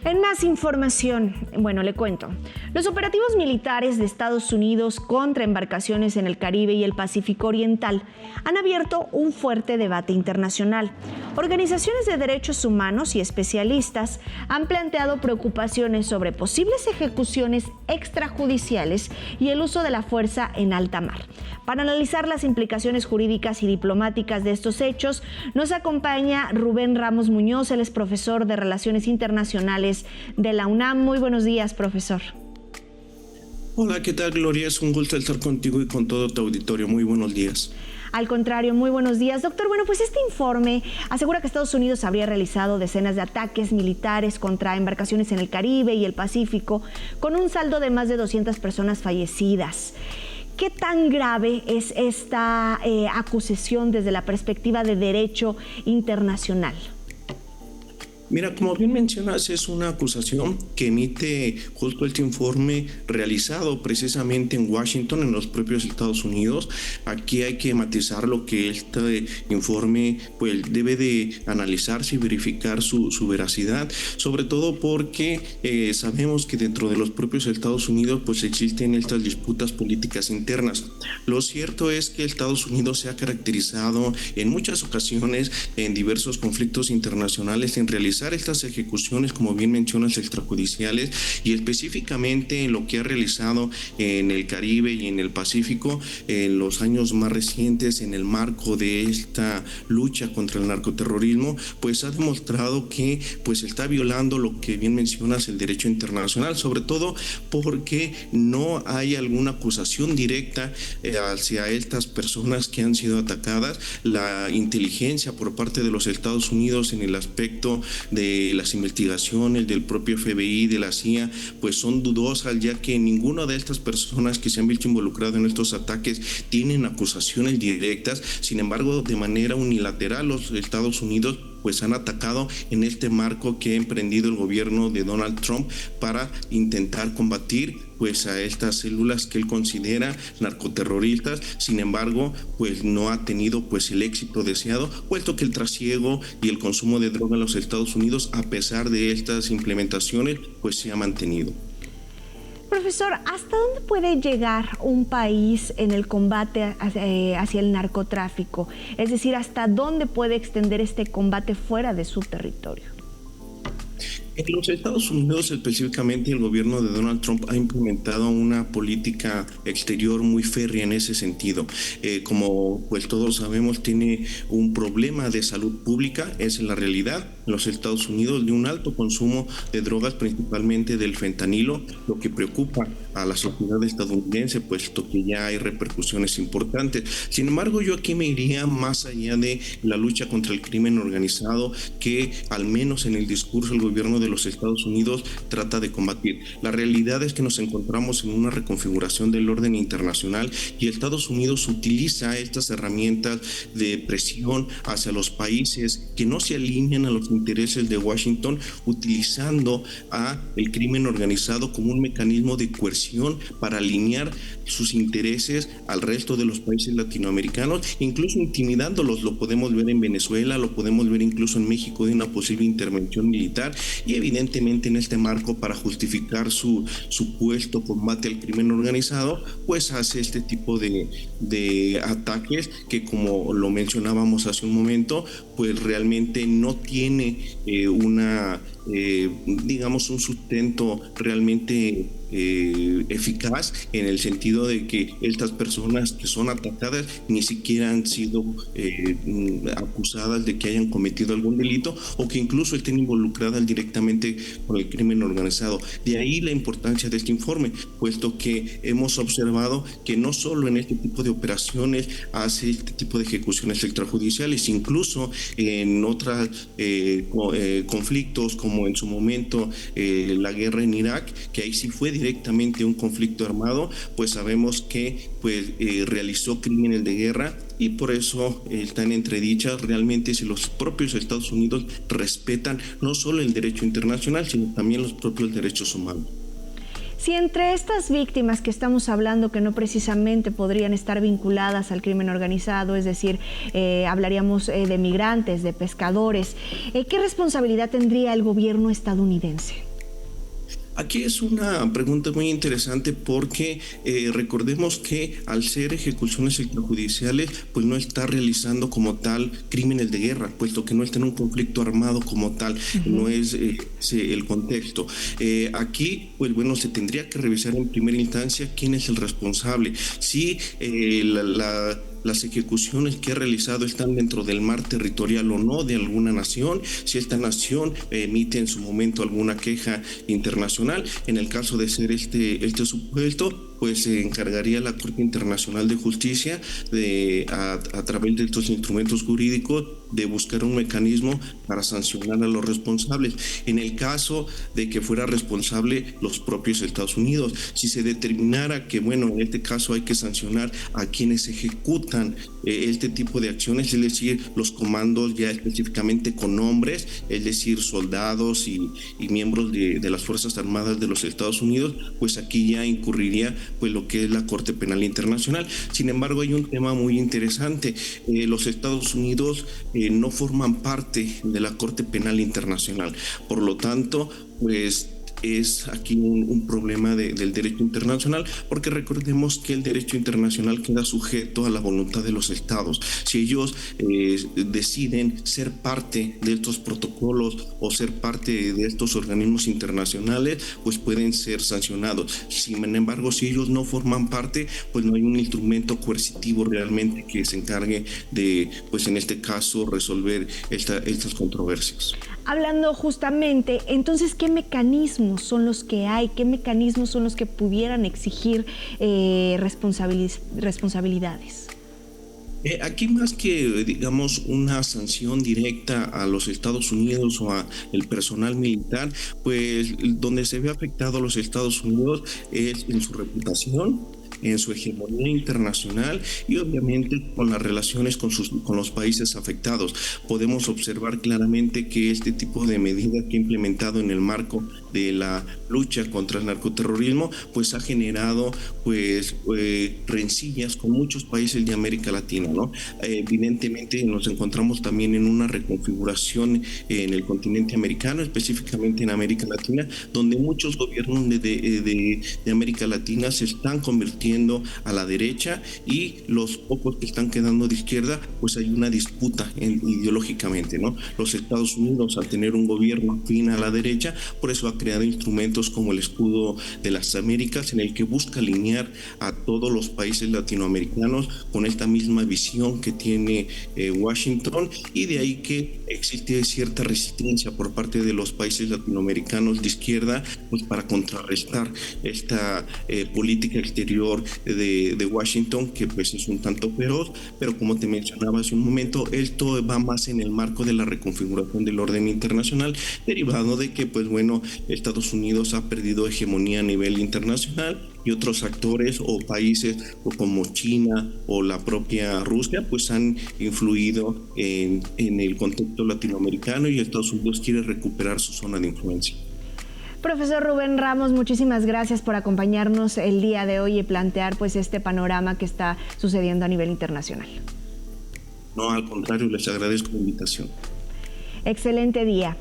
En más información, le cuento. Los operativos militares de Estados Unidos contra embarcaciones en el Caribe y el Pacífico Oriental han abierto un fuerte debate internacional. Organizaciones de derechos humanos y especialistas han planteado preocupaciones sobre posibles ejecuciones extrajudiciales y el uso de la fuerza en alta mar. Para analizar las implicaciones jurídicas y diplomáticas de estos hechos, nos acompaña Rubén Ramos Muñoz. Él es profesor de Relaciones Internacionales de la UNAM. Muy buenos días, profesor. Hola, ¿qué tal, Gloria? Es un gusto estar contigo y con todo tu auditorio. Muy buenos días. Al contrario, muy buenos días, doctor. Pues este informe asegura que Estados Unidos habría realizado decenas de ataques militares contra embarcaciones en el Caribe y el Pacífico, con un saldo de más de 200 personas fallecidas. ¿Qué tan grave es esta acusación desde la perspectiva de derecho internacional? Mira, como bien mencionas, es una acusación que emite justo este informe realizado precisamente en Washington, en los propios Estados Unidos. Aquí hay que matizar lo que este informe debe de analizarse y verificar su veracidad, sobre todo porque sabemos que dentro de los propios Estados Unidos existen estas disputas políticas internas. Lo cierto es que Estados Unidos se ha caracterizado en muchas ocasiones en diversos conflictos internacionales en realizar estas ejecuciones, como bien mencionas, extrajudiciales, y específicamente en lo que ha realizado en el Caribe y en el Pacífico en los años más recientes en el marco de esta lucha contra el narcoterrorismo, ha demostrado que está violando lo que bien mencionas, el derecho internacional, sobre todo porque no hay alguna acusación directa hacia estas personas que han sido atacadas. La inteligencia por parte de los Estados Unidos en el aspecto de las investigaciones del propio FBI, de la CIA, son dudosas, ya que ninguna de estas personas que se han visto involucradas en estos ataques tienen acusaciones directas. Sin embargo, de manera unilateral, los Estados Unidos han atacado en este marco que ha emprendido el gobierno de Donald Trump para intentar combatir a estas células que él considera narcoterroristas. Sin embargo, no ha tenido el éxito deseado, puesto que el trasiego y el consumo de droga en los Estados Unidos, a pesar de estas implementaciones, se ha mantenido. Profesor, ¿hasta dónde puede llegar un país en el combate hacia el narcotráfico? Es decir, ¿hasta dónde puede extender este combate fuera de su territorio? En los Estados Unidos, específicamente el gobierno de Donald Trump ha implementado una política exterior muy férrea en ese sentido. Como todos sabemos, tiene un problema de salud pública, es la realidad en los Estados Unidos, de un alto consumo de drogas, principalmente del fentanilo, lo que preocupa a la sociedad estadounidense, puesto que ya hay repercusiones importantes. Sin embargo, yo aquí me iría más allá de la lucha contra el crimen organizado, que al menos en el discurso el gobierno de los Estados Unidos trata de combatir. La realidad es que nos encontramos en una reconfiguración del orden internacional y Estados Unidos utiliza estas herramientas de presión hacia los países que no se alinean a los intereses de Washington, utilizando a el crimen organizado como un mecanismo de coerción para alinear sus intereses al resto de los países latinoamericanos, incluso intimidándolos. Lo podemos ver en Venezuela, lo podemos ver incluso en México, de una posible intervención militar, y evidentemente en este marco, para justificar su supuesto combate al crimen organizado, hace este tipo de ataques que, como lo mencionábamos hace un momento, realmente no tiene un sustento realmente eficaz, en el sentido de que estas personas que son atacadas ni siquiera han sido acusadas de que hayan cometido algún delito, o que incluso estén involucradas directamente con el crimen organizado. De ahí la importancia de este informe, puesto que hemos observado que no solo en este tipo de operaciones hace este tipo de ejecuciones extrajudiciales, incluso en otros conflictos, como en su momento la guerra en Irak, que ahí sí fue directamente un conflicto armado, sabemos que realizó crímenes de guerra, y por eso están entredichas realmente si los propios Estados Unidos respetan no solo el derecho internacional, sino también los propios derechos humanos. Si entre estas víctimas que estamos hablando, que no precisamente podrían estar vinculadas al crimen organizado, es decir, hablaríamos de migrantes, de pescadores, ¿qué responsabilidad tendría el gobierno estadounidense? Aquí es una pregunta muy interesante porque recordemos que al ser ejecuciones extrajudiciales, pues no está realizando como tal crímenes de guerra, puesto que no está en un conflicto armado como tal, no es el contexto. Aquí, pues bueno, se tendría que revisar en primera instancia quién es el responsable. Si las ejecuciones que ha realizado están dentro del mar territorial o no de alguna nación, si esta nación emite en su momento alguna queja internacional. En el caso de ser este supuesto, pues se encargaría la Corte Internacional de Justicia a través de estos instrumentos jurídicos de buscar un mecanismo para sancionar a los responsables. En el caso de que fuera responsable los propios Estados Unidos, si se determinara que, bueno, en este caso hay que sancionar a quienes ejecutan este tipo de acciones, es decir, los comandos ya específicamente con nombres, es decir, soldados y miembros de las Fuerzas Armadas de los Estados Unidos, pues aquí ya incurriría pues lo que es la Corte Penal Internacional. Sin embargo, hay un tema muy interesante. Los Estados Unidos no forman parte de la Corte Penal Internacional. Por lo tanto, pues es aquí un problema del derecho internacional, porque recordemos que el derecho internacional queda sujeto a la voluntad de los estados. Si ellos deciden ser parte de estos protocolos o ser parte de estos organismos internacionales, pues pueden ser sancionados. Sin embargo, si ellos no forman parte, pues no hay un instrumento coercitivo realmente que se encargue de, pues en este caso, resolver estas controversias. Hablando justamente, entonces, ¿qué mecanismos son los que hay? ¿Qué mecanismos son los que pudieran exigir responsabilidades? Aquí más que, digamos, una sanción directa a los Estados Unidos o a el personal militar, pues donde se ve afectado a los Estados Unidos es en su reputación, en su hegemonía internacional y obviamente con las relaciones con los países afectados. Podemos observar claramente que este tipo de medidas que ha implementado en el marco de la lucha contra el narcoterrorismo, pues ha generado pues rencillas con muchos países de América Latina, ¿no? Evidentemente nos encontramos también en una reconfiguración en el continente americano, específicamente en América Latina, donde muchos gobiernos de América Latina se están convirtiendo a la derecha y los pocos que están quedando de izquierda, pues hay una disputa ideológicamente, ¿no? Los Estados Unidos, al tener un gobierno afín a la derecha, por eso ha creado instrumentos como el Escudo de las Américas, en el que busca alinear a todos los países latinoamericanos con esta misma visión que tiene Washington, y de ahí que existe cierta resistencia por parte de los países latinoamericanos de izquierda, pues para contrarrestar esta política exterior de Washington, que pues es un tanto feroz, pero como te mencionaba hace un momento, esto va más en el marco de la reconfiguración del orden internacional, derivado de que pues bueno, Estados Unidos ha perdido hegemonía a nivel internacional y otros actores o países como China o la propia Rusia pues han influido en el contexto latinoamericano, y Estados Unidos quiere recuperar su zona de influencia. Profesor Rubén Ramos, muchísimas gracias por acompañarnos el día de hoy y plantear pues este panorama que está sucediendo a nivel internacional. No, al contrario, les agradezco la invitación. Excelente día.